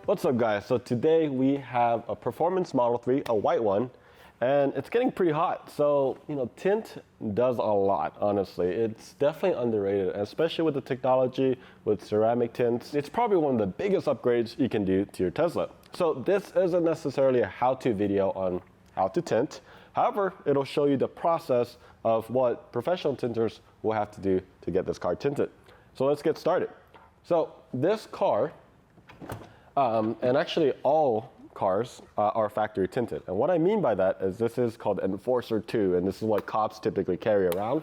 What's up guys? So today we have a performance Model 3, a white one, and it's getting pretty hot. So, tint does a lot, honestly. It's definitely underrated, especially with the technology, with ceramic tints. It's probably one of the biggest upgrades you can do to your Tesla. So this isn't necessarily a how-to video on how to tint. However, it'll show you the process of what professional tinters will have to do to get this car tinted. So let's get started. So this car, and actually all cars are factory tinted. And what I mean by that is this is called Enforcer 2, and this is what cops typically carry around.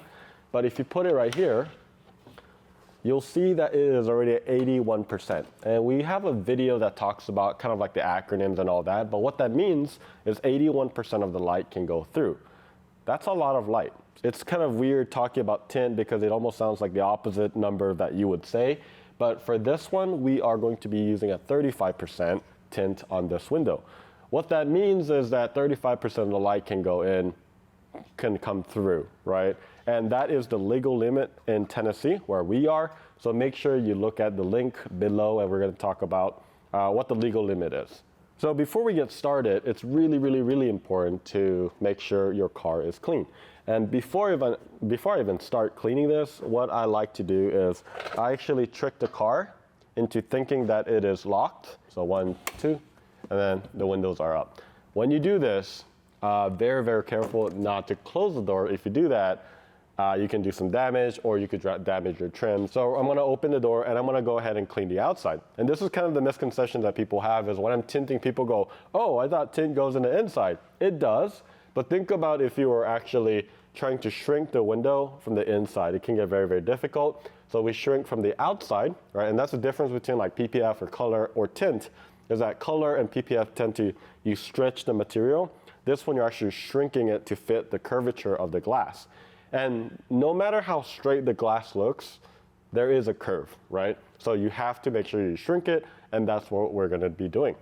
But if you put it right here, you'll see that it is already at 81%. And we have a video that talks about kind of like the acronyms and all that, but what that means is 81% of the light can go through. That's a lot of light. It's kind of weird talking about tint because it almost sounds like the opposite number that you would say. But for this one, we are going to be using a 35% tint on this window. What that means is that 35% of the light can go in, can come through, right? And that is the legal limit in Tennessee, where we are. So make sure you look at the link below, and we're going to talk about what the legal limit is. So before we get started, it's really important to make sure your car is clean. And before I even start cleaning this, what I like to do is I actually trick the car into thinking that it is locked. So 1, 2, and then the windows are up. When you do this, very careful not to close the door. If you do that, you can do some damage, or you could damage your trim. So I'm going to open the door and I'm going to go ahead and clean the outside. And this is kind of the misconception that people have, is when I'm tinting, people go, oh, I thought tint goes in the inside. It does, but think about if you were actually trying to shrink the window from the inside. It can get very difficult. So we shrink from the outside, right? And that's the difference between like PPF or color or tint, is that color and PPF tend to, you stretch the material. This one, you're actually shrinking it to fit the curvature of the glass. And no matter how straight the glass looks, there is a curve, right? So you have to make sure you shrink it, and that's what we're gonna be doing.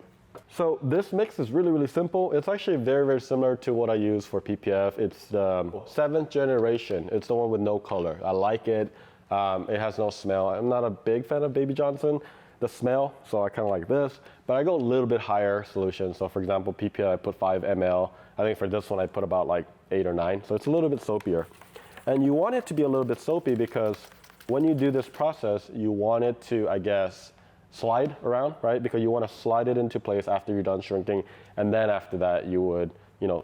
So this mix is really simple. It's actually very similar to what I use for PPF. It's the 7th generation. It's the one with no color. I like it. It has no smell. I'm not a big fan of Baby Johnson, the smell, so I kind of like this. But I go a little bit higher solution. So for example, PPF, I put 5 ml. I think for this one, I put about like 8 or 9. So it's a little bit soapier. And you want it to be a little bit soapy because when you do this process, you want it to, I guess, slide around, right? Because you want to slide it into place after you're done shrinking. And then after that, you would,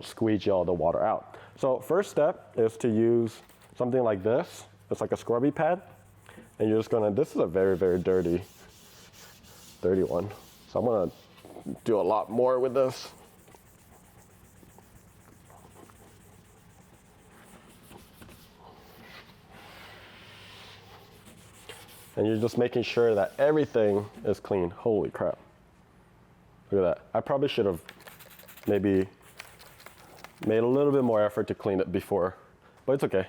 squeegee all the water out. So first step is to use something like this. It's like a scrubby pad. And you're just gonna, this is a very dirty one. So I'm gonna do a lot more with this. And you're just making sure that everything is clean. Holy crap. Look at that. I probably should have maybe made a little bit more effort to clean it before, but it's okay.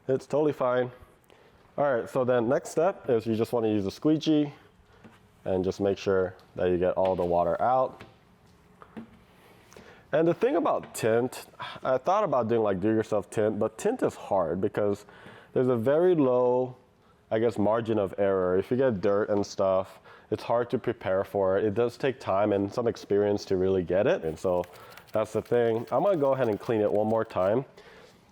It's totally fine. All right, so then next step is you just want to use a squeegee and just make sure that you get all the water out. And the thing about tint, I thought about doing like do-yourself tint, but tint is hard because there's a very low, I guess, margin of error. If you get dirt and stuff, it's hard to prepare for it. It does take time and some experience to really get it. And so that's the thing. I'm gonna go ahead and clean it one more time.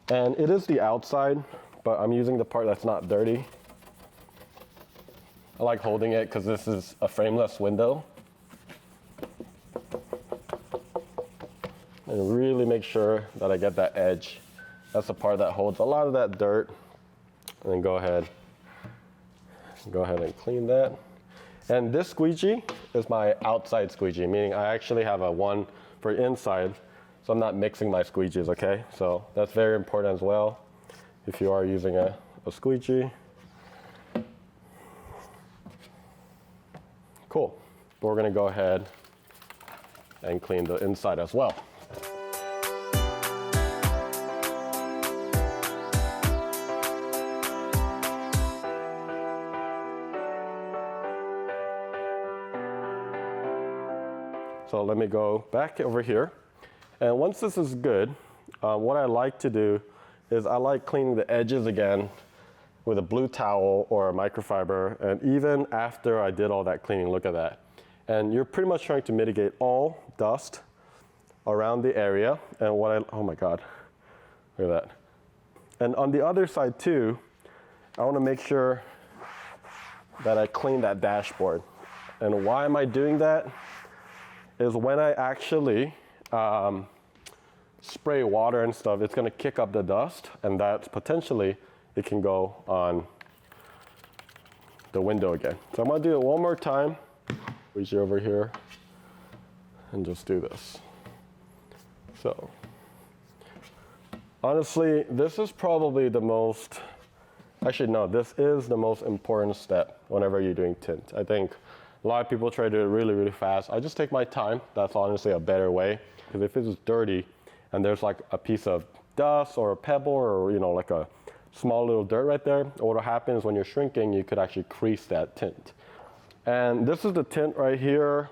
And it is the outside, but I'm using the part that's not dirty. I like holding it because this is a frameless window. And really make sure that I get that edge. That's the part that holds a lot of that dirt. And then go ahead and clean that. And this squeegee is my outside squeegee, meaning I actually have a one for inside, so I'm not mixing my squeegees, okay? So that's very important as well if you are using a squeegee. Cool. But we're gonna go ahead and clean the inside as well. So let me go back over here. And once this is good, what I like to do is I like cleaning the edges again with a blue towel or a microfiber. And even after I did all that cleaning, look at that. And you're pretty much trying to mitigate all dust around the area. And oh my God, look at that. And on the other side too, I want to make sure that I clean that dashboard. And why am I doing that? Is when I actually spray water and stuff, it's going to kick up the dust, and that's potentially, it can go on the window again. So I'm going to do it one more time. Reach over here and just do this. So honestly, this is probably the most, actually no, this is the most important step whenever you're doing tint. I think a lot of people try to do it really, really fast. I just take my time. That's honestly a better way. Because if it's dirty and there's like a piece of dust or a pebble or like a small little dirt right there, what happens when you're shrinking, you could actually crease that tint. And this is the tint right here.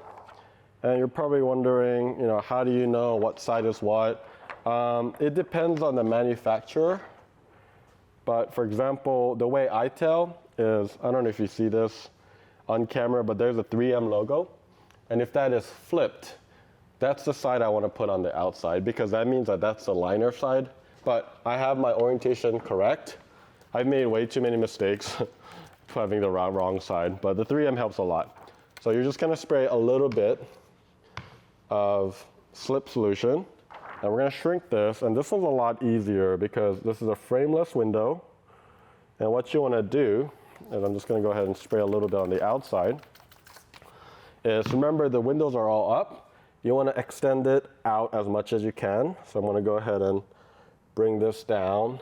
And you're probably wondering, how do you know what side is what? It depends on the manufacturer. But for example, the way I tell is, I don't know if you see this on camera, but there's a 3M logo. And if that is flipped, that's the side I want to put on the outside, because that means that that's the liner side. But I have my orientation correct. I've made way too many mistakes having the wrong side, but the 3M helps a lot. So you're just going to spray a little bit of slip solution, and we're going to shrink this. And this one's a lot easier because this is a frameless window. And what you want to do, and I'm just going to go ahead and spray a little bit on the outside, is remember the windows are all up. You want to extend it out as much as you can. So I'm going to go ahead and bring this down.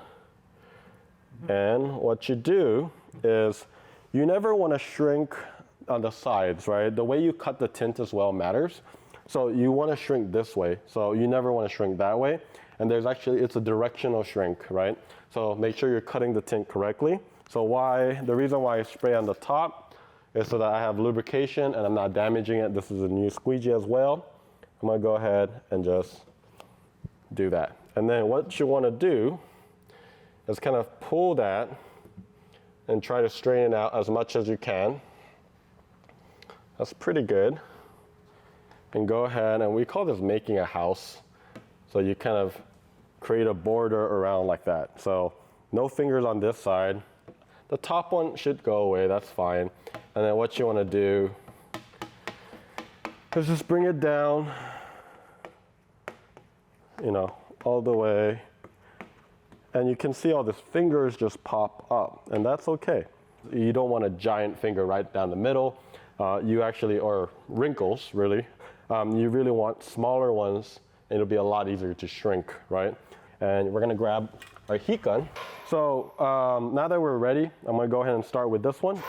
And what you do is you never want to shrink on the sides, right? The way you cut the tint as well matters. So you want to shrink this way. So you never want to shrink that way. And there's actually, it's a directional shrink, right? So make sure you're cutting the tint correctly. So the reason why I spray on the top is so that I have lubrication and I'm not damaging it. This is a new squeegee as well. I'm going to go ahead and just do that. And then what you want to do is kind of pull that and try to straighten it out as much as you can. That's pretty good. And go ahead, and we call this making a house. So you kind of create a border around like that. So no fingers on this side. The top one should go away, that's fine. And then what you want to do is just bring it down, all the way. And you can see all these fingers just pop up, and that's okay. You don't want a giant finger right down the middle. Or wrinkles, really. You really want smaller ones, and it'll be a lot easier to shrink, right? And we're gonna grab our heat gun. So now that we're ready, I'm gonna go ahead and start with this one.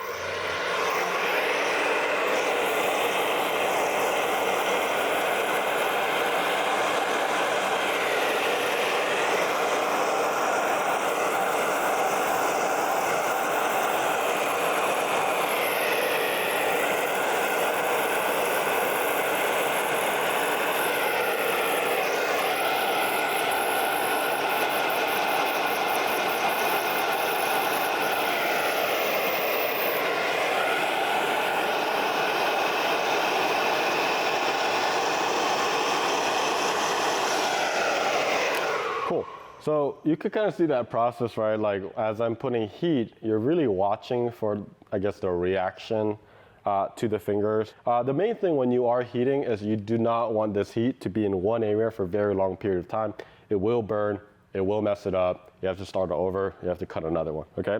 Cool. So you could kind of see that process, right? Like as I'm putting heat, you're really watching for, I guess, the reaction to the fingers. The main thing when you are heating is you do not want this heat to be in one area for a very long period of time. It will burn, it will mess it up. You have to start over, you have to cut another one, okay?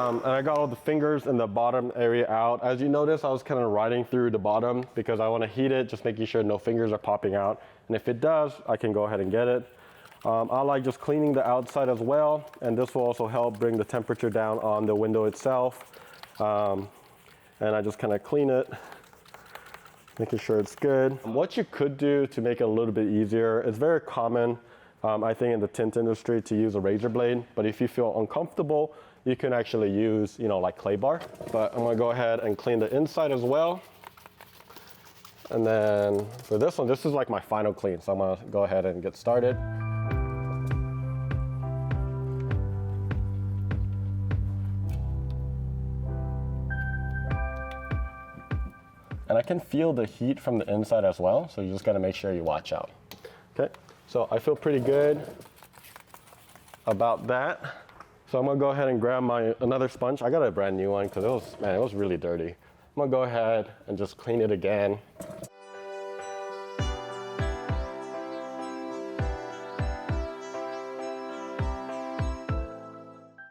And I got all the fingers in the bottom area out. As you notice, I was kind of riding through the bottom because I want to heat it, just making sure no fingers are popping out. And if it does, I can go ahead and get it. I like just cleaning the outside as well, and this will also help bring the temperature down on the window itself. And I just kind of clean it, making sure it's good. What you could do to make it a little bit easier, it's very common, I think, in the tint industry to use a razor blade, but if you feel uncomfortable, you can actually use, like clay bar. But I'm gonna go ahead and clean the inside as well. And then for this one, this is like my final clean, so I'm gonna go ahead and get started. And I can feel the heat from the inside as well, so you just gotta make sure you watch out. Okay, so I feel pretty good about that. So I'm gonna go ahead and grab another sponge. I got a brand new one because it was really dirty. I'm gonna go ahead and just clean it again.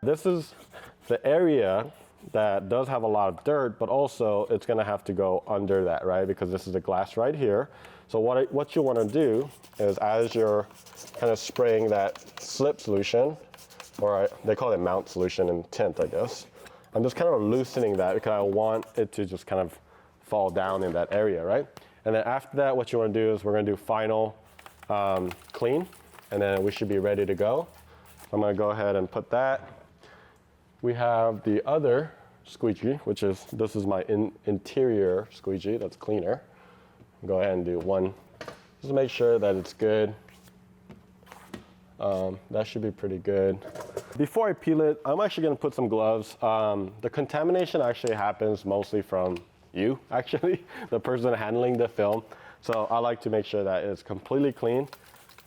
This is the area that does have a lot of dirt, but also it's gonna have to go under that, right? Because this is the glass right here. So what you wanna do is, as you're kind of spraying that slip solution, or they call it mount solution in tint, I guess. I'm just kind of loosening that because I want it to just kind of fall down in that area, right? And then after that, what you wanna do is we're gonna do final clean, and then we should be ready to go. I'm gonna go ahead and put that. We have the other squeegee, this is my interior squeegee that's cleaner. Go ahead and do one, just make sure that it's good. That should be pretty good. Before I peel it, I'm actually gonna put some gloves. The contamination actually happens mostly from you, actually, the person handling the film. So I like to make sure that it's completely clean.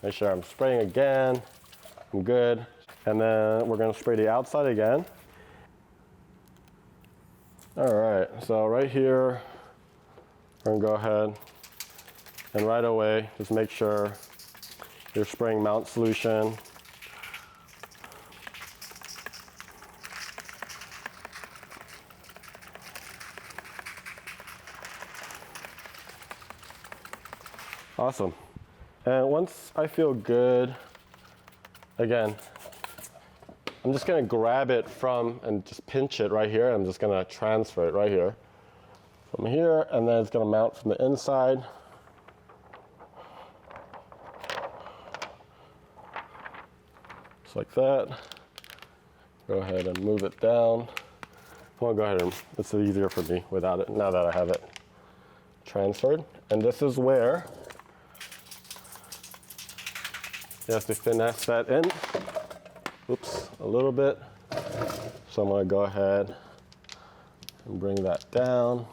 Make sure I'm spraying again, I'm good. And then we're gonna spray the outside again. All right, so right here, we're gonna go ahead and right away, just make sure you're spraying mount solution. Awesome. And once I feel good, again, I'm just gonna grab it and just pinch it right here. I'm just gonna transfer it right here from here, and then it's gonna mount from the inside. Just like that. Go ahead and move it down. I'm gonna go ahead and, it's easier for me without it, now that I have it transferred. And this is where you have to finesse that in. Oops, a little bit. So I'm gonna go ahead and bring that down.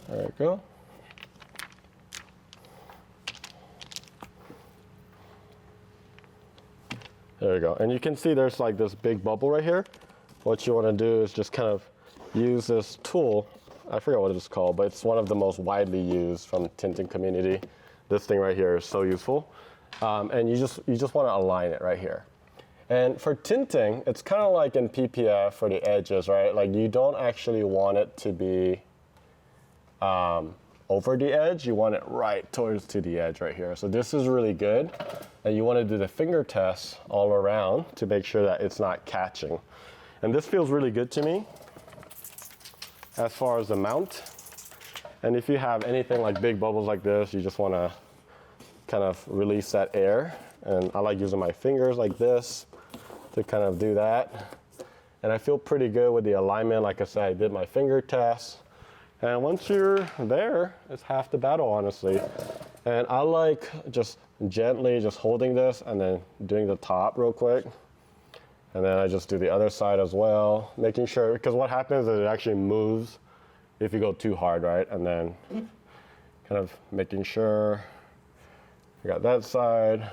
There we go. There we go. And you can see there's like this big bubble right here. What you wanna do is just kind of use this tool. I forget what it's called, but it's one of the most widely used from the tinting community. This thing right here is so useful. And you just want to align it right here. And for tinting, it's kind of like in PPF for the edges, right? Like you don't actually want it to be over the edge. You want it right towards to the edge right here. So this is really good. And you want to do the finger test all around to make sure that it's not catching. And this feels really good to me as far as the mount. And if you have anything like big bubbles like this, you just want to kind of release that air. And I like using my fingers like this to kind of do that. And I feel pretty good with the alignment. Like I said, I did my finger test. And once you're there, it's half the battle, honestly. And I like just gently just holding this and then doing the top real quick. And then I just do the other side as well, making sure, because what happens is it actually moves if you go too hard, right? And then kind of making sure you got that side.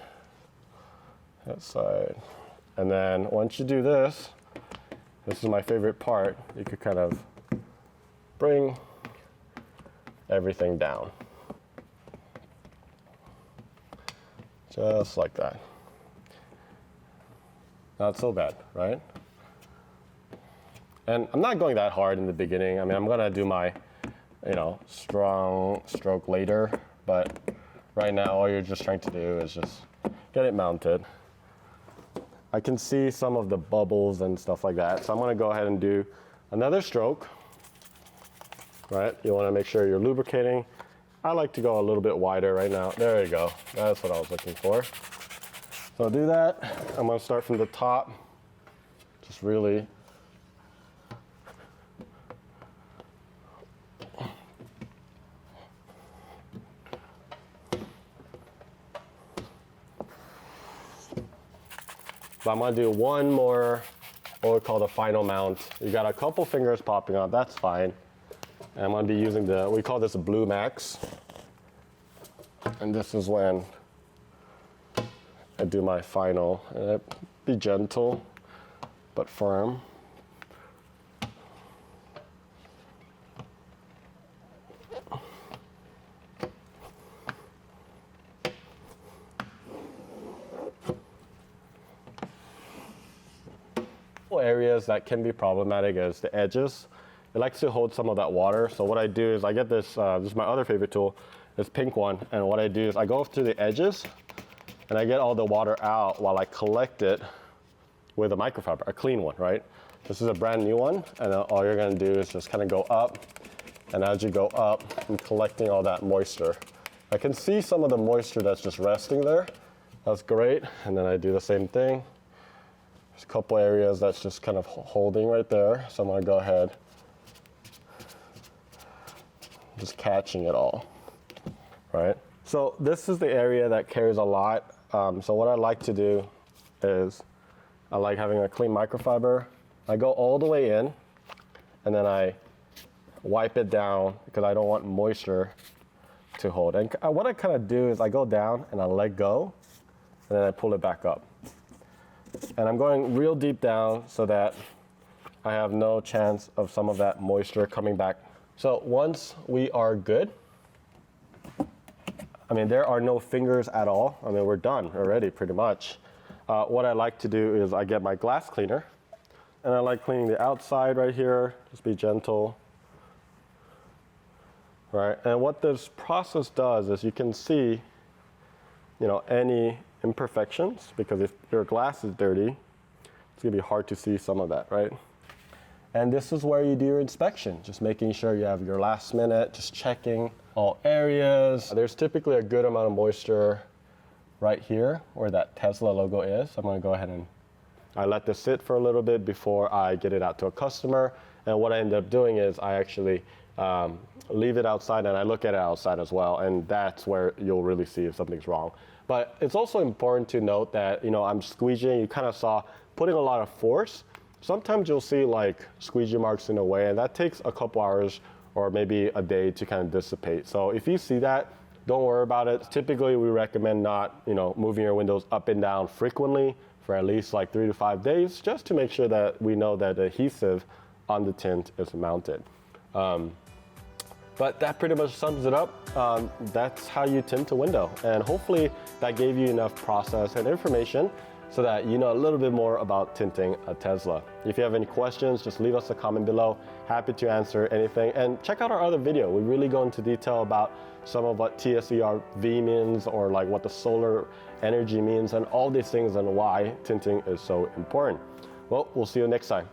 And then once you do this is my favorite part, you could kind of bring everything down. Just like that. Not so bad, right? And I'm not going that hard in the beginning. I mean, I'm gonna do my, strong stroke later, but right now all you're just trying to do is just get it mounted. I can see some of the bubbles and stuff like that, so I'm gonna go ahead and do another stroke, right? You wanna make sure you're lubricating. I like to go a little bit wider right now. There you go, that's what I was looking for. So I'll do that. I'm gonna start from the top, just really but I'm gonna do one more, what we call the final mount. You got a couple fingers popping out, that's fine. And I'm gonna be using we call this a Blue Max. And this is when I do my final. Be gentle, but firm. Areas that can be problematic is the edges. It likes to hold some of that water. So what I do is I get this is my other favorite tool, this pink one. And what I do is I go through the edges and I get all the water out while I collect it with a microfiber, a clean one, right? This is a brand new one. And all you're gonna do is just kind of go up. And as you go up, I'm collecting all that moisture. I can see some of the moisture that's just resting there. That's great. And then I do the same thing. There's a couple areas that's just kind of holding right there. So I'm gonna go ahead, just catching it all, right? So this is the area that carries a lot. So what I like to do is I like having a clean microfiber. I go all the way in and then I wipe it down because I don't want moisture to hold. And what I kind of do is I go down and I let go and then I pull it back up. And I'm going real deep down so that I have no chance of some of that moisture coming back. So once we are good, I mean, there are no fingers at all. I mean, we're done already pretty much. What I like to do is I get my glass cleaner and I like cleaning the outside right here. Just be gentle, right? And what this process does is you can see, any imperfections, because if your glass is dirty, it's gonna be hard to see some of that, right? And this is where you do your inspection, just making sure you have your last minute, just checking all areas. There's typically a good amount of moisture right here where that Tesla logo is. I'm gonna go ahead and I let this sit for a little bit before I get it out to a customer. And what I end up doing is I actually leave it outside and I look at it outside as well. And that's where you'll really see if something's wrong. But it's also important to note that, I'm squeegeeing, you kind of saw putting a lot of force. Sometimes you'll see like squeegee marks in a way, and that takes a couple hours or maybe a day to kind of dissipate. So if you see that, don't worry about it. Typically, we recommend not, moving your windows up and down frequently for at least like 3 to 5 days, just to make sure that we know that the adhesive on the tint is mounted. But that pretty much sums it up. That's how you tint a window. And hopefully that gave you enough process and information so that you know a little bit more about tinting a Tesla. If you have any questions, just leave us a comment below. Happy to answer anything. And check out our other video. We really go into detail about some of what TSERV means, or like what the solar energy means, and all these things and why tinting is so important. Well, we'll see you next time.